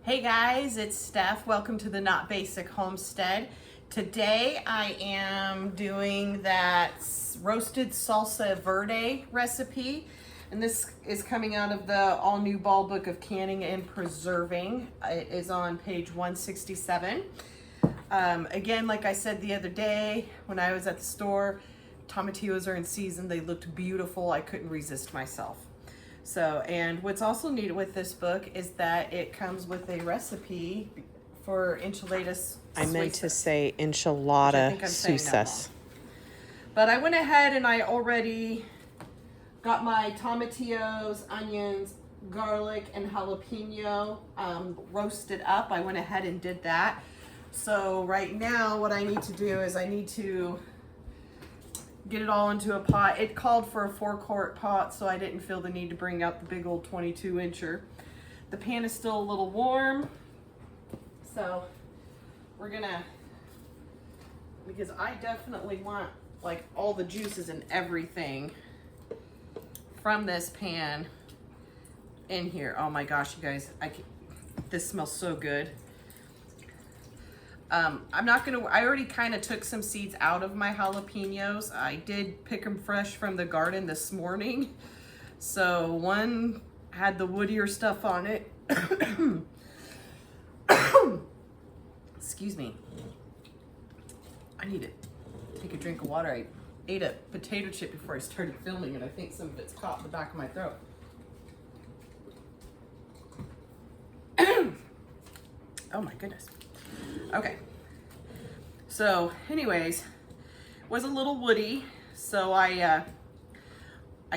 Hey guys, it's Steph. Welcome to the Not Basic Homestead. Today I am doing that roasted salsa verde recipe, and this is coming out of the all-new Ball Book of Canning and Preserving. It is on page 167. Again, like I said the other day when I was at the store, tomatillos are in season. They looked beautiful. I couldn't resist myself. So, and what's also neat with this book is that it comes with a recipe for enchiladas. I meant to say enchilada suizas. But I went ahead and I already got my tomatillos, onions, garlic, and jalapeno roasted up. I went ahead and did that. So right now what I need to do is I need to get it all into a pot. It called for a 4-quart pot, so I didn't feel the need to bring out the big old 22-incher. The pan is still a little warm, so we're gonna, because I definitely want like all the juices and everything from this pan in here. Oh my gosh, you guys, this smells so good. I'm not gonna, I already kind of took some seeds out of my jalapenos. I did pick them fresh from the garden this morning. So one had the woodier stuff on it. Excuse me. I need to take a drink of water. I ate a potato chip before I started filming, and I think some of it's caught in the back of my throat. Oh my goodness. Okay, so anyways, was a little woody, so I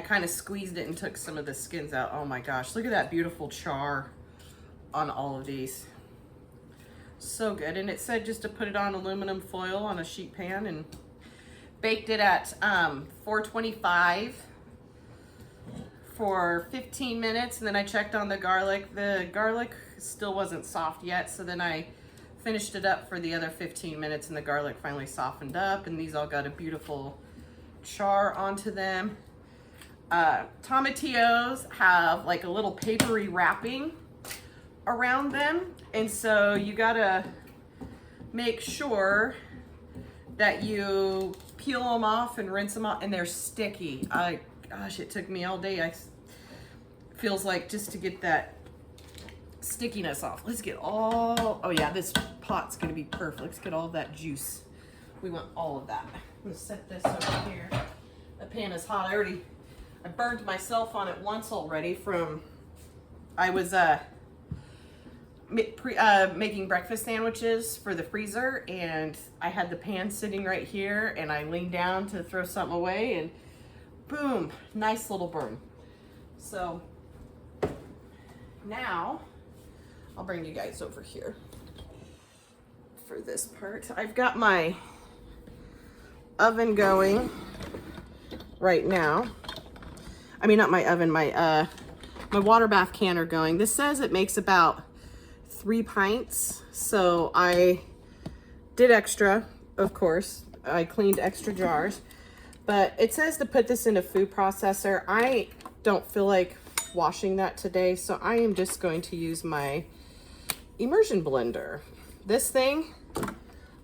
kind of squeezed it and took some of the skins out. Oh my gosh, look at that beautiful char on all of these. So good. And it said just to put it on aluminum foil on a sheet pan, and baked it at 425 for 15 minutes. And then I checked on the garlic. The garlic still wasn't soft yet, so then I finished it up for the other 15 minutes, and the garlic finally softened up, and these all got a beautiful char onto them. Tomatillos have like a little papery wrapping around them, and so you gotta make sure that you peel them off and rinse them off, and they're sticky. Gosh, it took me all day. Feels like just to get that stickiness off. Let's get all, oh yeah, this pot's gonna be perfect. Let's get all of that juice. We want all of that. I'm gonna set this over here. The pan is hot. I burned myself on it once already from, I was making breakfast sandwiches for the freezer, and I had the pan sitting right here, and I leaned down to throw something away, and boom, nice little burn. So now I'll bring you guys over here for this part. I've got my oven going right now. I mean, not my oven, my water bath canner going. This says it makes about 3 pints. So I did extra, of course. I cleaned extra jars, but it says to put this in a food processor. I don't feel like washing that today, so I am just going to use my immersion blender. This thing,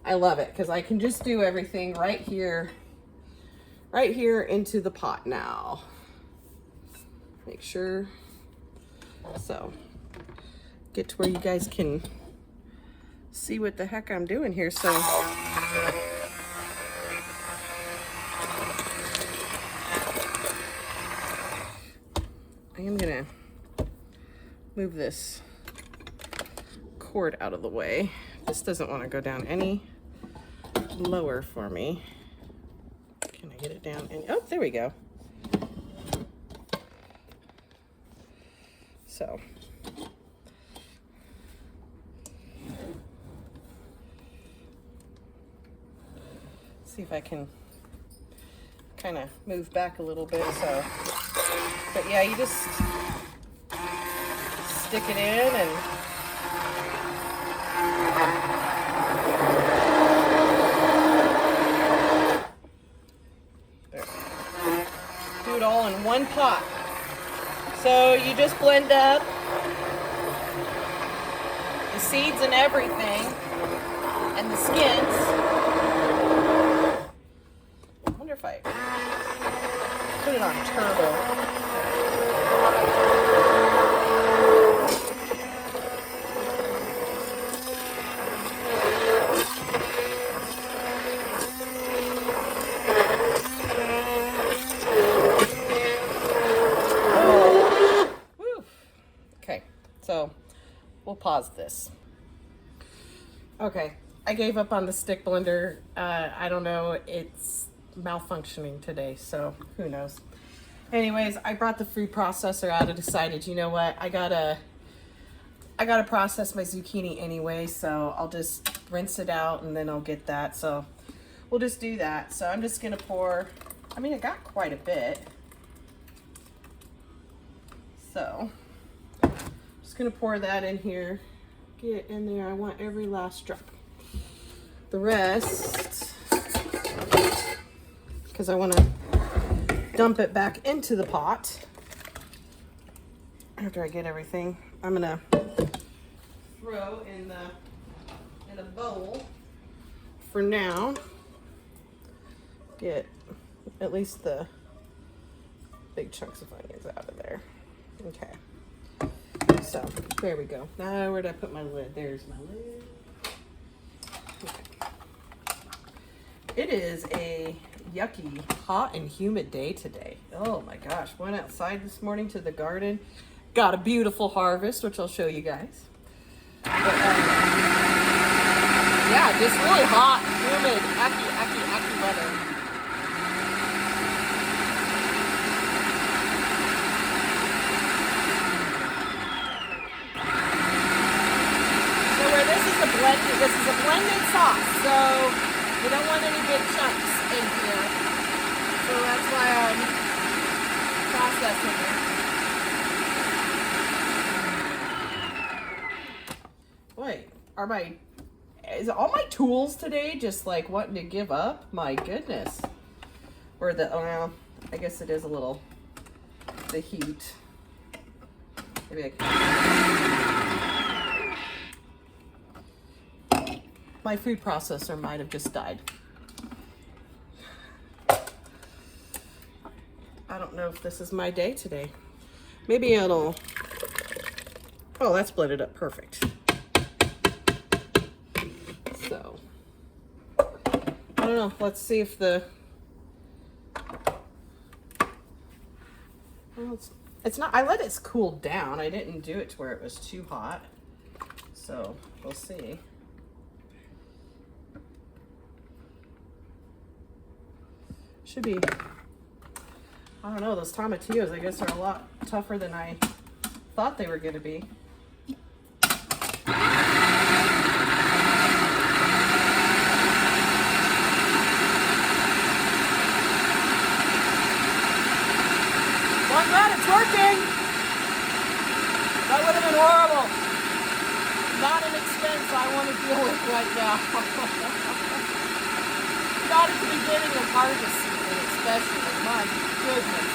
I love it because I can just do everything right here into the pot now. Make sure, so get to where you guys can see what the heck I'm doing here. So I am gonna move this cord out of the way. This doesn't want to go down any lower for me. Can I get it down? Oh, there we go. So see if I can kind of move back a little bit. So, but yeah, you just stick it in and there. Do it all in one pot. So you just blend up seeds and everything, and the skins. I wonder if I put it on turbo. So we'll pause this. Okay, I gave up on the stick blender. I don't know, it's malfunctioning today, so who knows. Anyways, I brought the food processor out and decided, you know what, I gotta process my zucchini anyway, so I'll just rinse it out and then I'll get that. So we'll just do that. So I'm just gonna pour, I mean, I got quite a bit. So gonna pour that in here. Get in there. I want every last drop. The rest, because I want to dump it back into the pot after I get everything. I'm gonna throw in a bowl for now. Get at least the big chunks of onions out of there. Okay. So, there we go. Now, where did I put my lid? There's my lid. Okay. It is a yucky, hot and humid day today. Oh my gosh. Went outside this morning to the garden. Got a beautiful harvest, which I'll show you guys. But, yeah, just really hot, humid, acky weather. This is a blended sauce, so we don't want any big chunks in here. So that's why I'm processing it. Wait, is all my tools today just like wanting to give up? My goodness. Or well, I guess it is a little, the heat. Maybe I can. My food processor might have just died. I don't know if this is my day today. Maybe it'll, oh, that's blended up perfect. So, I don't know, let's see if the, well, it's not, I let it cool down. I didn't do it to where it was too hot. So, we'll see. Should be, I don't know, those tomatillos, I guess, are a lot tougher than I thought they were going to be. Well, I'm glad it's working. That would have been horrible. Not an expense I want to deal with right now. Not at the beginning of harvest season, especially. My goodness.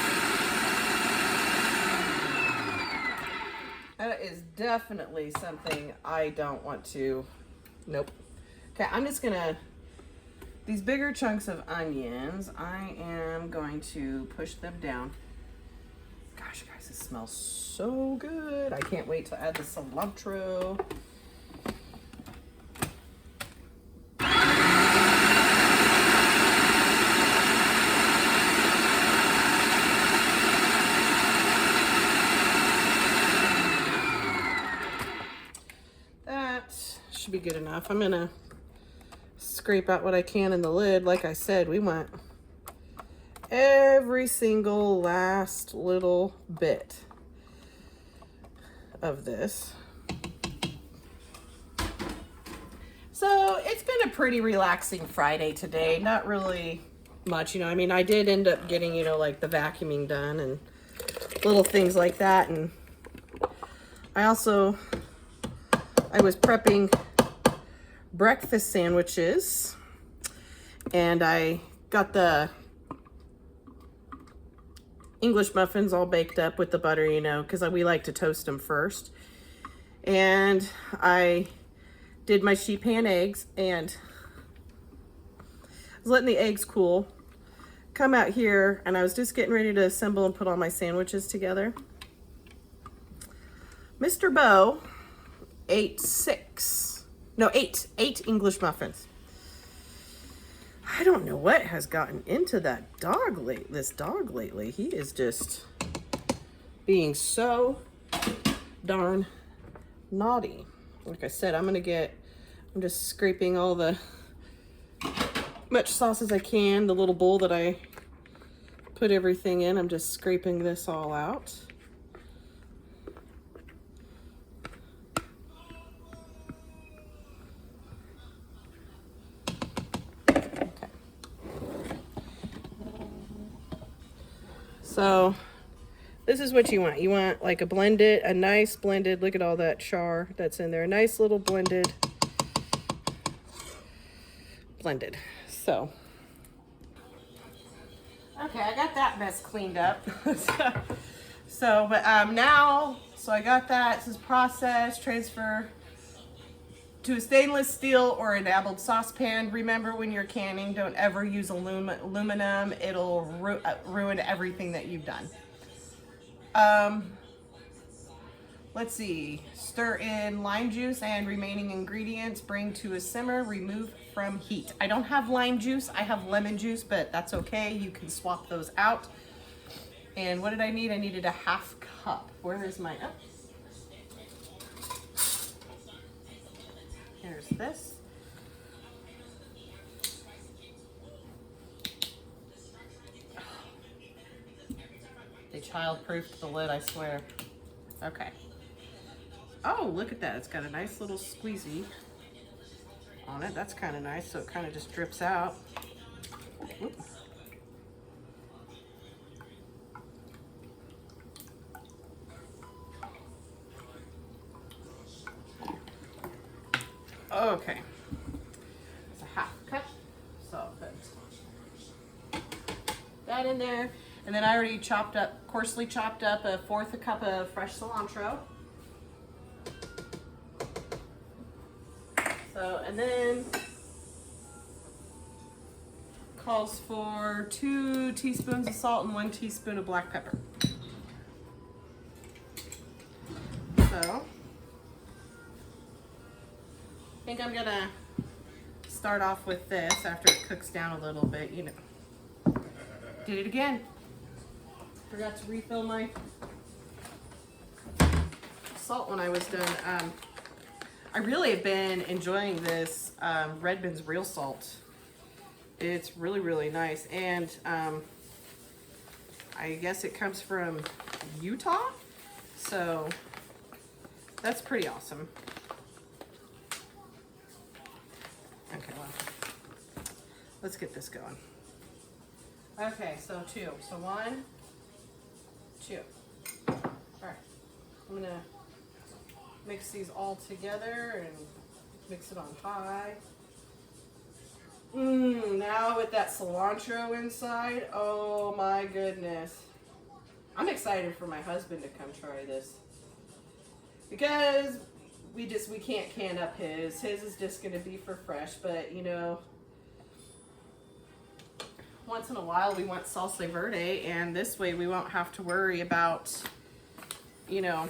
That is definitely something I don't want to. Nope. Okay, I'm just gonna, these bigger chunks of onions, I am going to push them down. Gosh, guys, this smells so good. I can't wait to add the cilantro. Should be good enough. I'm gonna scrape out what I can in the lid. Like I said, we want every single last little bit of this. So it's been a pretty relaxing Friday today. Not really much, you know. I mean, I did end up getting, you know, like the vacuuming done and little things like that. And I was prepping breakfast sandwiches, and I got the English muffins all baked up with the butter, you know, because we like to toast them first. And I did my sheet pan eggs, and I was letting the eggs cool. Come out here, and I was just getting ready to assemble and put all my sandwiches together. Mr. Bo ate eight English muffins. I don't know what has gotten into this dog lately. He is just being so darn naughty. Like I said, I'm just scraping all the much sauce as I can. The little bowl that I put everything in, I'm just scraping this all out. Okay. So this is what you want. You want like a nice blended, look at all that char that's in there. A nice little blended. So, okay, I got that mess cleaned up. But now, I got that. This is processed, transfer to a stainless steel or enameled saucepan. Remember, when you're canning, don't ever use aluminum. It'll ruin everything that you've done. Let's see. Stir in lime juice and remaining ingredients. Bring to a simmer. Remove from heat. I don't have lime juice. I have lemon juice, but that's okay. You can swap those out. And what did I need? I needed a half cup. Where is my... Oh. Here's this. They child-proofed the lid, I swear. Okay. Oh, look at that. It's got a nice little squeezy on it. That's kind of nice, so it kind of just drips out. Whoop. Okay. It's a half cup, so I'll put that in there. And then I already coarsely chopped up a fourth a cup of fresh cilantro. So, and then calls for 2 teaspoons of salt and 1 teaspoon of black pepper. So, I think I'm gonna start off with this after it cooks down a little bit, you know. Did it again. Forgot to refill my salt when I was done. I really have been enjoying this Redmond's Real Salt. It's really, really nice. And I guess it comes from Utah. So that's pretty awesome. Okay, well, let's get this going. Okay, so 2. So 1, 2. All right, I'm gonna mix these all together and mix it on high. Now with that cilantro inside, oh my goodness. I'm excited for my husband to come try this. Because we can't can up his. His is just gonna be for fresh, but you know, once in a while we want salsa verde, and this way we won't have to worry about, you know,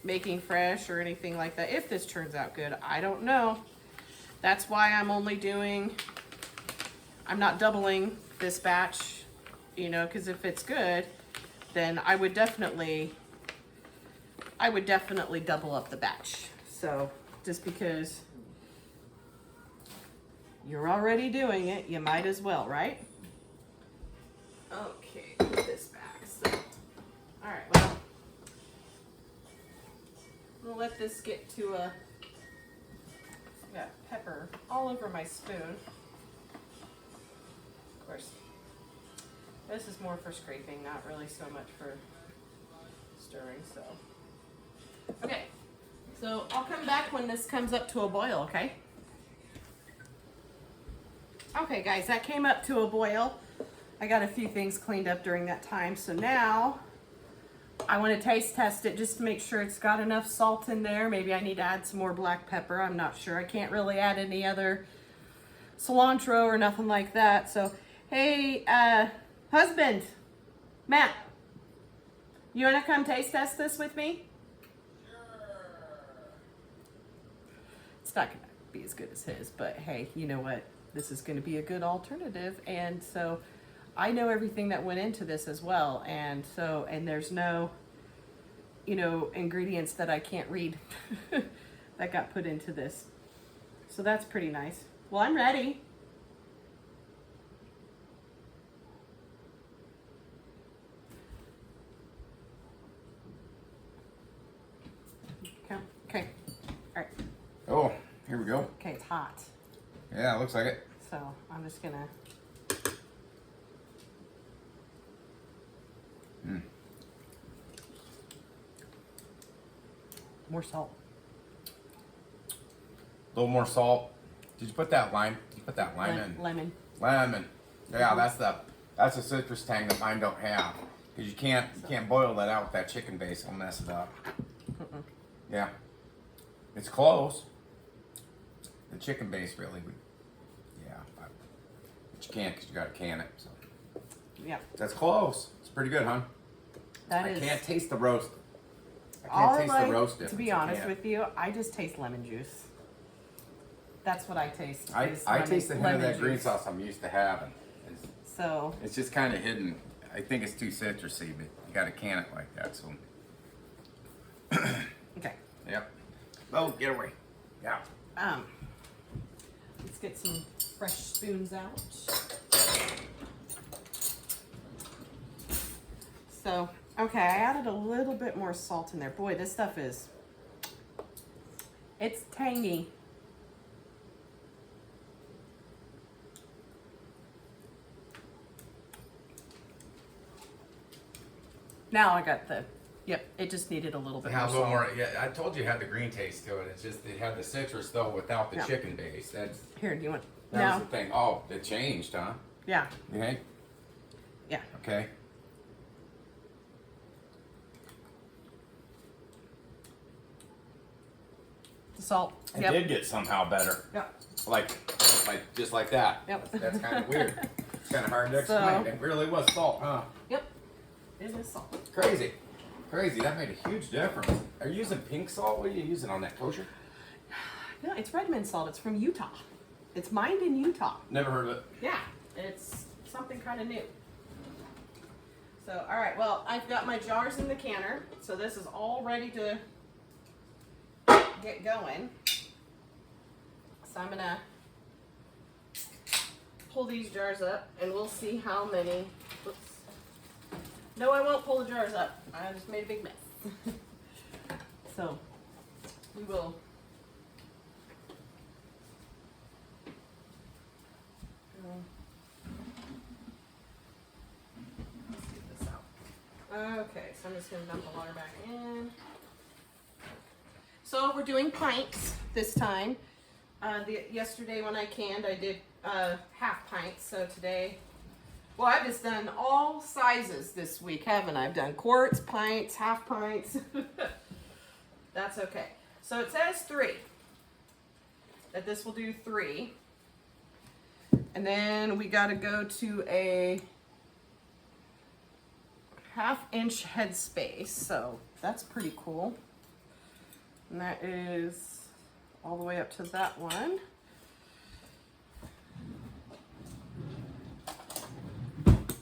making fresh or anything like that. If this turns out good, I don't know. That's why I'm not doubling this batch, you know, because if it's good, then I would definitely double up the batch. So just because you're already doing it, you might as well, right? Okay, put this back. So, all right, well, we'll let this get to a, I got pepper all over my spoon. Of course, this is more for scraping, not really so much for stirring, so. Okay, so I'll come back when this comes up to a boil, okay? Okay guys, that came up to a boil. I got a few things cleaned up during that time, so now I want to taste test it just to make sure it's got enough salt in there. Maybe I need to add some more black pepper. I'm not sure. I can't really add any other cilantro or nothing like that. So, hey, husband, Matt, you want to come taste test this with me? It's not going to be as good as his, but hey, you know what? This is going to be a good alternative. And so I know everything that went into this as well. And so, and there's no, you know, ingredients that I can't read that got put into this. So that's pretty nice. Well, I'm ready. Okay. All right. Oh, here we go. Okay, it's hot. Yeah, looks like it. So I'm just gonna. More salt. A little more salt. Did you put that lime? Did you put that lime in? Lemon. Lemon. Yeah, that's a citrus tang that mine don't have. Because you can't boil that out with that chicken base. It'll mess it up. Yeah. It's close. The chicken base really would. Yeah. But you can't because you got to can it. So. Yeah. That's close. It's pretty good, huh? I can't taste the roast. I all can't taste like, the roast difference. to be honest with you, I just taste lemon juice. That's what I taste. I taste the hint of that juice. green sauce I'm used to having. So It's just kind of hidden. I think it's too citrusy, but you got to can it like that. So. okay. Yep. Oh, get away. Yeah. Let's get some fresh spoons out. So, okay, I added a little bit more salt in there. Boy, this stuff it's tangy. Now I got yep, it just needed a little bit more Have a salt. little more. Yeah, I told you it had the green taste to it. It's just it had the citrus though without the Yeah. chicken base. That's Here, do you want? that was the thing. Oh, it changed, huh? Yeah. Okay. Yeah. Okay. The salt. It Yep. did get somehow better. Yep. Like just like that. Yep. That's kind of weird. It's kind of hard to explain. It really was salt, huh? Yep. It is salt. Crazy. Crazy. That made a huge difference. Are you using pink salt? What are you using on that kosher? No, it's Redmond salt. It's from Utah. It's mined in Utah. Never heard of it. Yeah, it's something kind of new. So, all right, well, I've got my jars in the canner, so this is all ready to get going. So I'm gonna pull these jars up and we'll see how many, oops. No, I won't pull the jars up. I just made a big mess. So, we will let's get this out. Okay, so I'm just gonna dump the water back in. So we're doing pints this time. Yesterday when I canned, I did half pints. So today, well, I've just done all sizes this week, haven't I? I've done quarts, pints, half pints. That's okay. So it says 3. That this will do 3. And then we got to go to a 1/2-inch headspace. So that's pretty cool. And that is all the way up to that one.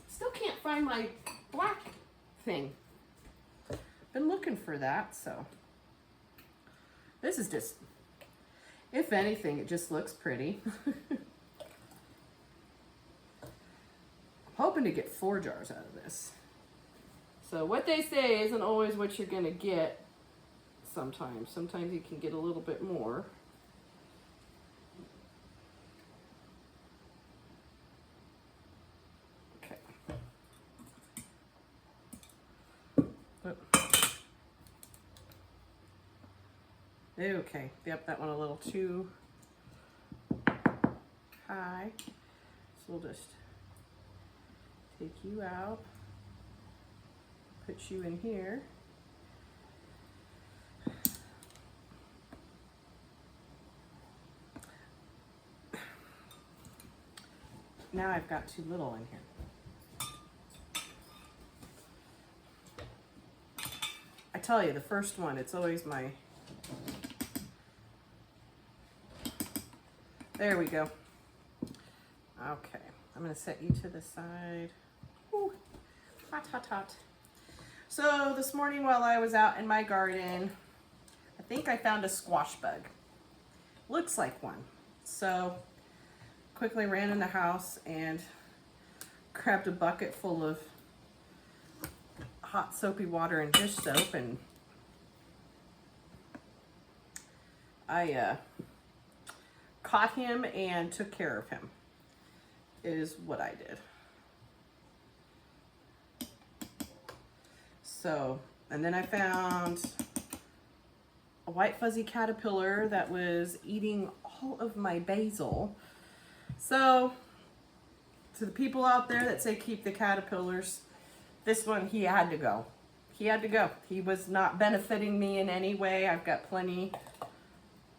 Still can't find my black thing. Been looking for that, so. This is just, if anything, it just looks pretty. I'm hoping to get 4 jars out of this. So what they say isn't always what you're gonna get sometimes. Sometimes you can get a little bit more. Okay. Okay, yep, that one a little too high. So we'll just take you out, put you in here. now I've got too little in here. I tell you, the first one, it's always my... There we go. Okay, I'm gonna set you to the side. Ooh, hot, hot, hot. So this morning while I was out in my garden, I think I found a squash bug. Looks like one. So quickly ran in the house and grabbed a bucket full of hot soapy water and dish soap, and I caught him and took care of him, is what I did. So, and then I found a white fuzzy caterpillar that was eating all of my basil. So, to the people out there that say keep the caterpillars, this one, he had to go. He had to go. He was not benefiting me in any way. I've got plenty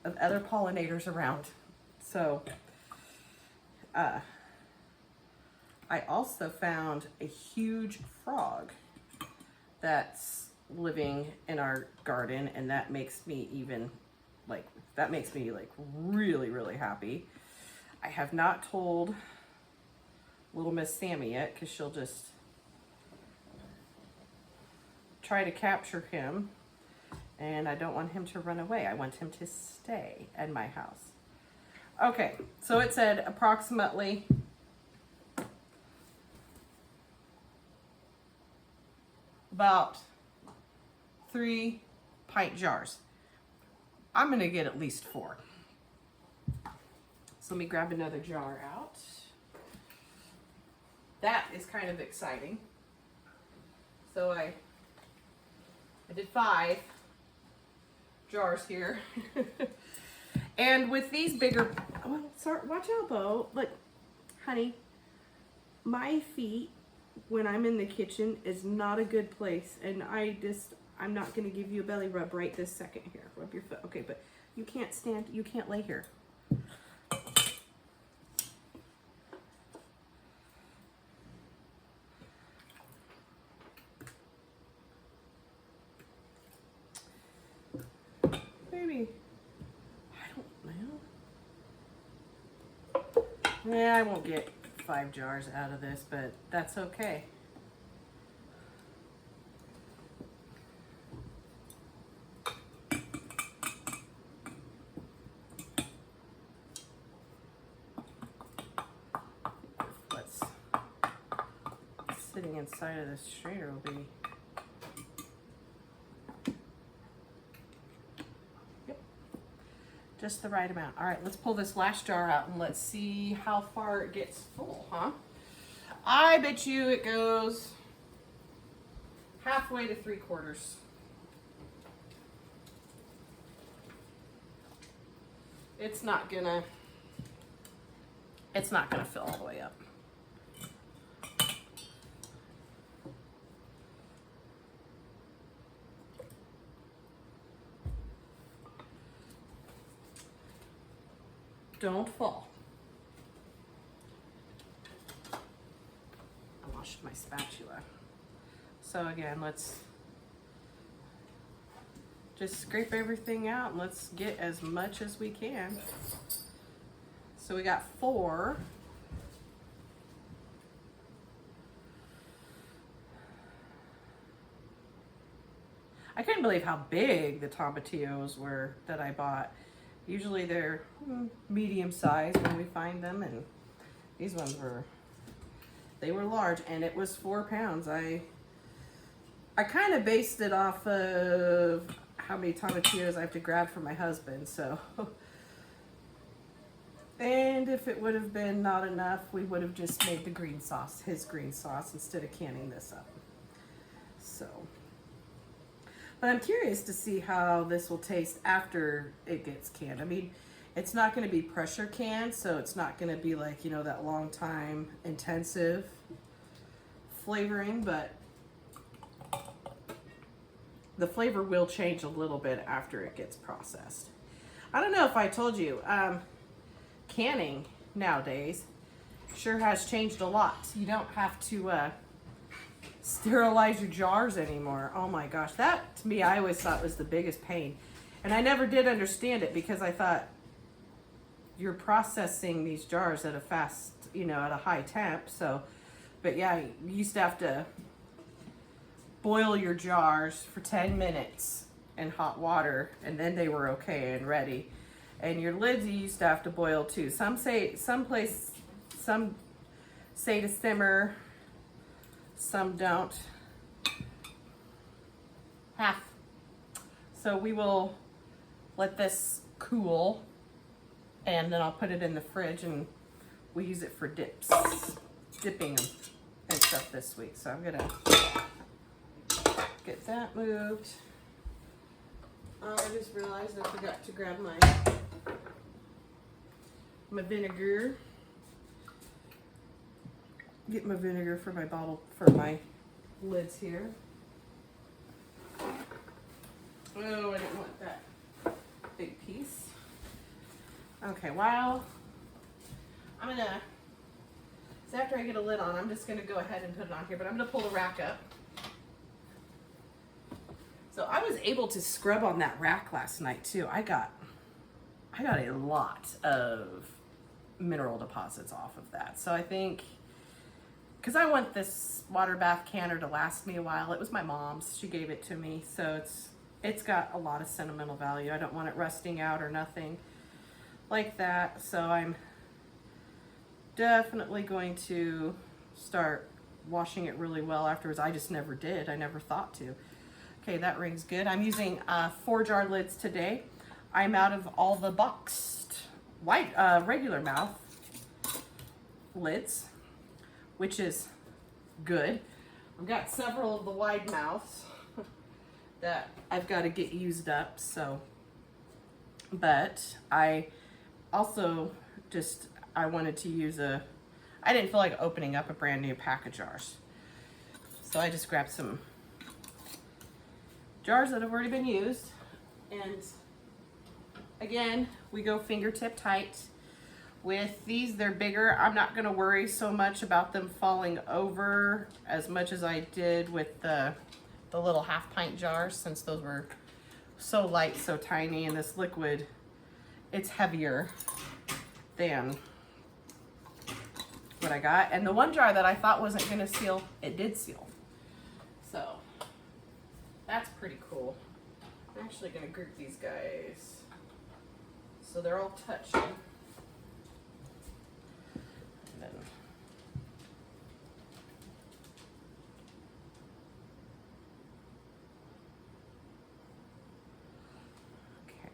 of other pollinators around. So, I also found a huge frog that's living in our garden, and that makes me even like, that makes me like really, really happy. I have not told little Miss Sammy yet, because she'll just try to capture him, and I don't want him to run away. I want him to stay at my house. Okay, so it said approximately about 3 pint jars. I'm gonna get at least 4. So let me grab another jar out. That is kind of exciting. So I did 5 jars here. And with these bigger, well, sorry, watch out, Bo. Look, honey, my feet when I'm in the kitchen is not a good place, and I'm not gonna give you a belly rub right this second here. Rub your foot, okay, but you can't stand, you can't lay here. Maybe, I don't know. Yeah, I won't get 5 jars out of this, but that's okay. What's sitting inside of this strainer will be... Just the right amount. All right, let's pull this last jar out and let's see how far it gets full, huh? I bet you it goes halfway to 3/4. It's not gonna fill all the way up. Don't fall. I washed my spatula. So again, let's just scrape everything out and let's get as much as we can. So we got 4. I couldn't believe how big the tomatillos were that I bought. Usually they're medium size when we find them, and these ones were large, and it was 4 pounds. I kind of based it off of how many tomatillos I have to grab for my husband, so. And if it would have been not enough, we would have just made the green sauce, his green sauce, instead of canning this up. So. But I'm curious to see how this will taste after it gets canned. I mean, it's not going to be pressure canned, so it's not going to be like, you know, that long time intensive flavoring, but the flavor will change a little bit after it gets processed. I don't know if I told you, canning nowadays sure has changed a lot. You don't have to sterilize your jars anymore. Oh my gosh, that to me, I always thought was the biggest pain. And I never did understand it because I thought you're processing these jars at a fast, you know, at a high temp. So, but yeah, you used to have to boil your jars for 10 minutes in hot water, and then they were okay and ready. And your lids you used to have to boil too. Some say to simmer, some don't. Half. So we will let this cool, and then I'll put it in the fridge, and we use it for dipping them and stuff this week. So I'm gonna get that moved. I just realized I forgot to grab my vinegar. Get my vinegar for my bottle, for my lids here. Oh, I didn't want that big piece. Okay, so after I get a lid on, I'm just gonna go ahead and put it on here, but I'm gonna pull the rack up. So I was able to scrub on that rack last night too. I got a lot of mineral deposits off of that. So I think, because I want this water bath canner to last me a while. It was my mom's. She gave it to me. So it's got a lot of sentimental value. I don't want it rusting out or nothing like that. So I'm definitely going to start washing it really well afterwards. I just never did. I never thought to. Okay, that rings good. I'm using 4 jar lids today. I'm out of all the boxed white regular mouth lids, which is good. I've got several of the wide mouths that I've got to get used up. So, but I also I wanted to use I didn't feel like opening up a brand new pack of jars. So I just grabbed some jars that have already been used, and again, we go fingertip tight. With these, they're bigger. I'm not gonna worry so much about them falling over as much as I did with the little 1/2 pint jars, since those were so light, so tiny, and this liquid, it's heavier than what I got. And the one jar that I thought wasn't gonna seal, it did seal. So that's pretty cool. I'm actually gonna group these guys so they're all touching. And then okay.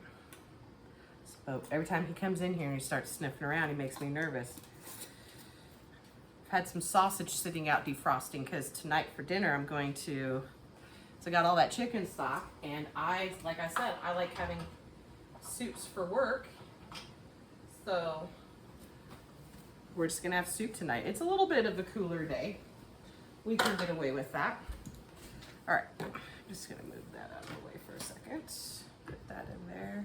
So every time he comes in here and he starts sniffing around, he makes me nervous. I've had some sausage sitting out defrosting because tonight for dinner I'm going to. So I got all that chicken stock, and like I said, I like having soups for work. So we're just gonna have soup tonight. It's a little bit of a cooler day. We can get away with that. All right, I'm just gonna move that out of the way for a second. Put that in there.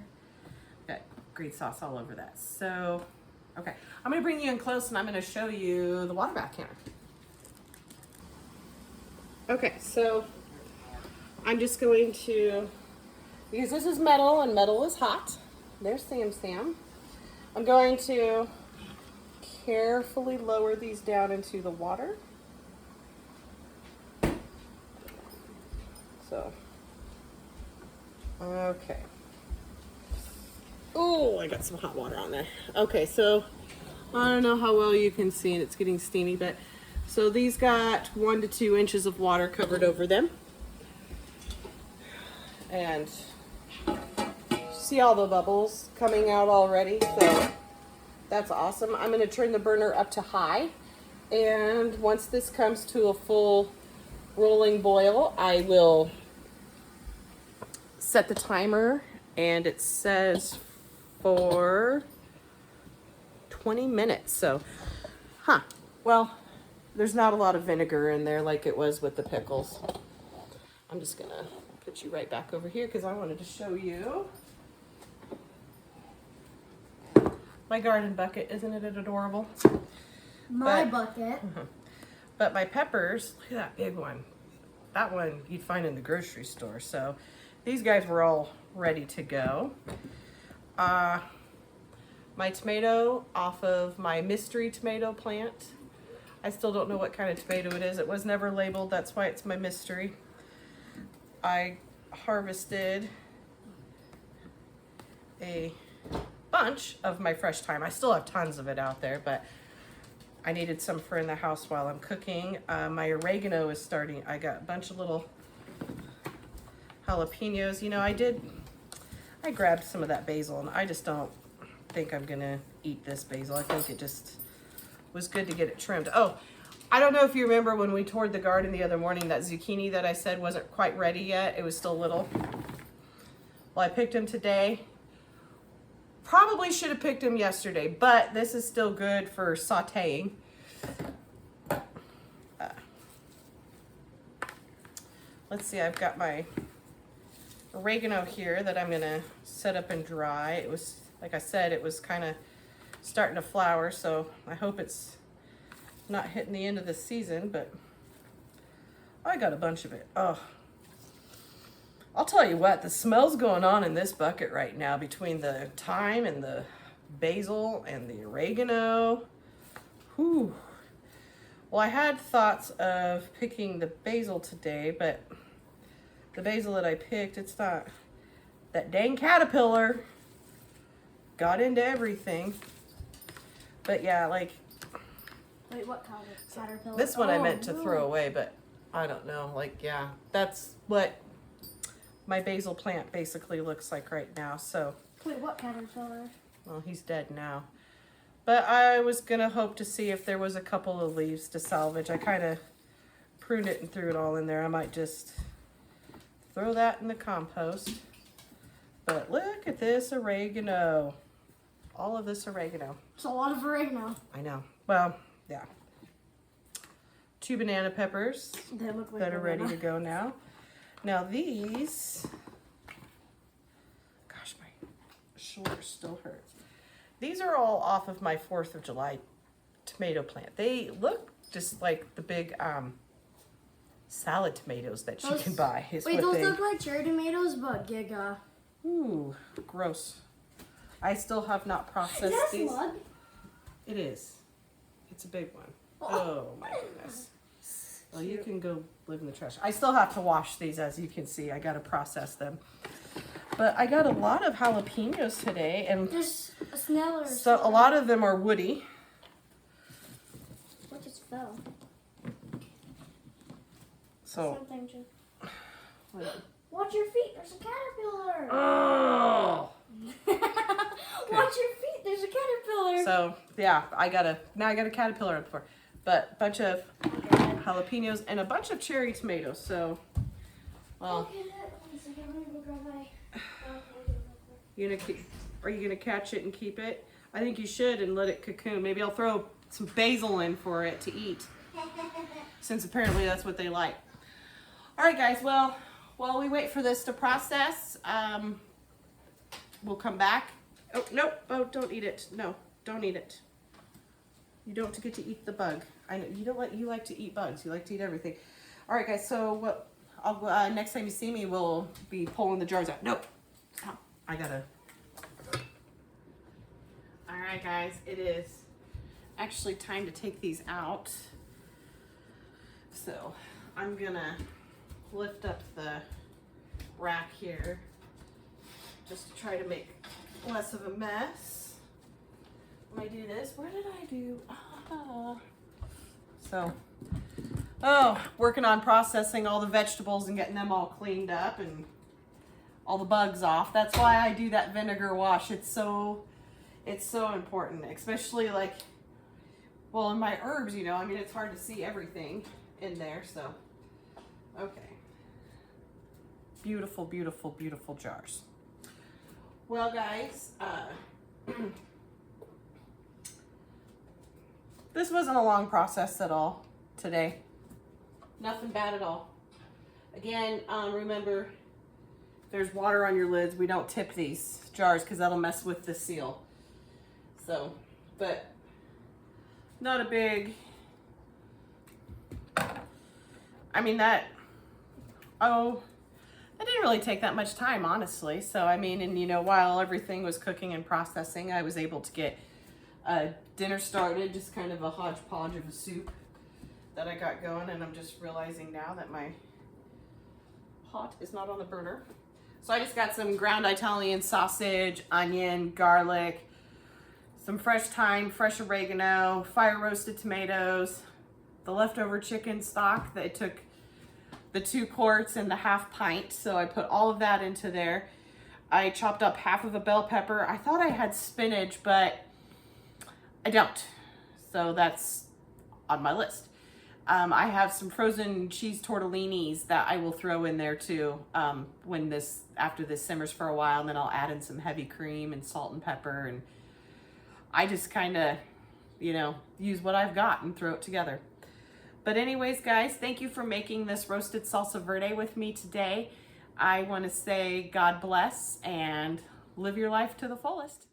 Got great sauce all over that. So, okay, I'm gonna bring you in close and I'm gonna show you the water bath canner. Okay, so I'm just going to, because this is metal and metal is hot. There's Sam. I'm going to carefully lower these down into the water. So, okay. Oh, I got some hot water on there. Okay, so I don't know how well you can see, and it's getting steamy, but so these got 1 to 2 inches of water covered over them. And see all the bubbles coming out already, so that's awesome. I'm going to turn the burner up to high, and once this comes to a full rolling boil, I will set the timer, and it says for 20 minutes. So, well, there's not a lot of vinegar in there like it was with the pickles. I'm just going to put you right back over here because I wanted to show you my garden bucket. Isn't it adorable? My bucket. But my peppers, look at that big one. That one you'd find in the grocery store. So these guys were all ready to go. My tomato off of my mystery tomato plant. I still don't know what kind of tomato it is. It was never labeled. That's why it's my mystery. I harvested a bunch of my fresh thyme. I still have tons of it out there, but I needed some for in the house while I'm cooking. My oregano is starting. I got a bunch of little jalapenos. You know, I grabbed some of that basil, and I just don't think I'm gonna eat this basil. I think it just was good to get it trimmed. Oh, I don't know if you remember when we toured the garden the other morning, that zucchini that I said wasn't quite ready yet. It was still little. Well, I picked them today. Probably should have picked them yesterday, but this is still good for sauteing. Let's see, I've got my oregano here that I'm gonna set up and dry. It was, like I said, it was kind of starting to flower, so I hope it's not hitting the end of the season, but I got a bunch of it. Oh, I'll tell you what, the smell's going on in this bucket right now between the thyme and the basil and the oregano. Whew. Well, I had thoughts of picking the basil today, but the basil that I picked, it's not. That dang caterpillar got into everything. But yeah, like. Wait, what caterpillar? This one I meant to throw away, but I don't know. Like, yeah, that's what my basil plant basically looks like right now. So. Wait, what caterpillar? Well, he's dead now. But I was gonna hope to see if there was a couple of leaves to salvage. I kind of pruned it and threw it all in there. I might just throw that in the compost. But look at this oregano. All of this oregano. It's a lot of oregano. I know. Well, yeah. 2 banana peppers They look like that are ready to go now. Now these, gosh, my shoulder still hurts. These are all off of my 4th of July tomato plant. They look just like the big salad tomatoes that you can buy. Wait, those look like cherry tomatoes, but giga. Ooh, gross. I still have not processed Is that a these. slug? It is. It's a big one. Oh my goodness. Well, you can go live in the trash. I still have to wash these, as you can see. I got to process them. But I got a lot of jalapenos today, and There's a snail or so a lot of them are woody. What just fell? So, Something just... Watch your feet, there's a caterpillar! oh. Watch your feet, there's a caterpillar! So yeah, now I got a caterpillar up for, but bunch of jalapenos and a bunch of cherry tomatoes. So, well, Look at it. One second, I'm gonna go grab my... are you gonna catch it and keep it? I think you should and let it cocoon. Maybe I'll throw some basil in for it to eat, since apparently that's what they like. All right, guys. Well, while we wait for this to process, we'll come back. Oh, nope. Oh, don't eat it. No, don't eat it. You don't get to eat the bug. I know you like to eat bugs. You like to eat everything. All right, guys. So what? Next time you see me, we'll be pulling the jars out. Nope. Stop. I gotta. All right, guys. It is actually time to take these out. So I'm gonna lift up the rack here just to try to make less of a mess when I do this. Where did I do? Working on processing all the vegetables and getting them all cleaned up and all the bugs off. That's why I do that vinegar wash. It's so important, especially like, well, in my herbs, you know, I mean, it's hard to see everything in there, so, okay. Beautiful, beautiful, beautiful jars. Well, guys, this wasn't a long process at all today. Nothing bad at all. Again, remember, if there's water on your lids, we don't tip these jars because that'll mess with the seal. So, but not a big, I mean that didn't really take that much time, honestly. So, I mean, and you know, while everything was cooking and processing, I was able to get dinner started, just kind of a hodgepodge of a soup that I got going, and I'm just realizing now that my pot is not on the burner. So I just got some ground Italian sausage, onion, garlic, some fresh thyme, fresh oregano, fire roasted tomatoes, the leftover chicken stock that I took the 2 quarts and the half pint. So I put all of that into there. I chopped up half of a bell pepper. I thought I had spinach, but I don't. So that's on my list. I have some frozen cheese tortellinis that I will throw in there too after this simmers for a while, and then I'll add in some heavy cream and salt and pepper, and I just kind of, you know, use what I've got and throw it together. But anyways, guys, thank you for making this roasted salsa verde with me today. I want to say God bless and live your life to the fullest.